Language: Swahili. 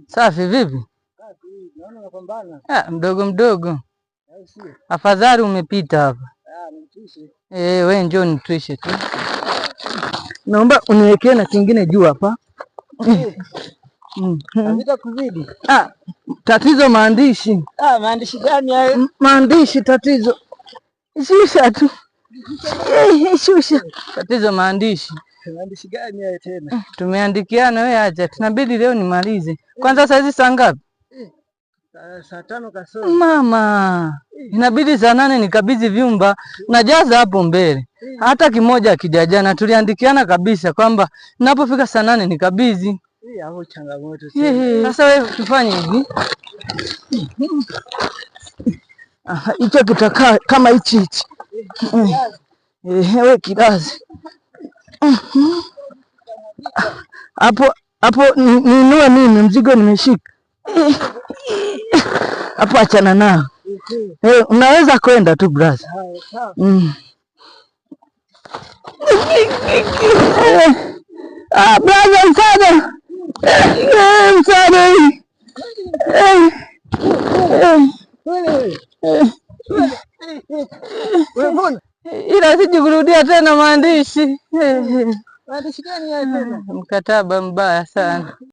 Safi vipi? Mdogo mdogo. Afadhali umepita hapa. Wewe njoo nitwishe tu. Naomba uniwekee na kingine juu hapa. Kuzidi. Tatizo maandishi. Maandishi gani hayo? Maandishi tatizo. Shusha tu. Shusha. Tatizo maandishi. Maandishi gani hayo tena? Tumeandikiana, wewe acha. Tunabidi leo nimalize. Kwanza saa hizi saa ngapi? Saa 5 kasoro. Mama, inabidi saa 8 nikabidhi vyumba. Najaza hapo mbele. Hata kimoja akijajana tuliandikiana kabisa kwamba ninapofika saa 8 nikabidhi. Hapo changamoto. Sasa wewe tufanye hivi. Hicho kitakaa kama hichi. Wewe kilazi. Hapo ninue mimi mzigo nimeshika. Hapo achana nao. Unaweza kwenda tu brother. Brother msaada. Msaada. Ila siji kurudia tena maandishi. Maandishi gani haya tena? Mkataba mbaya sana.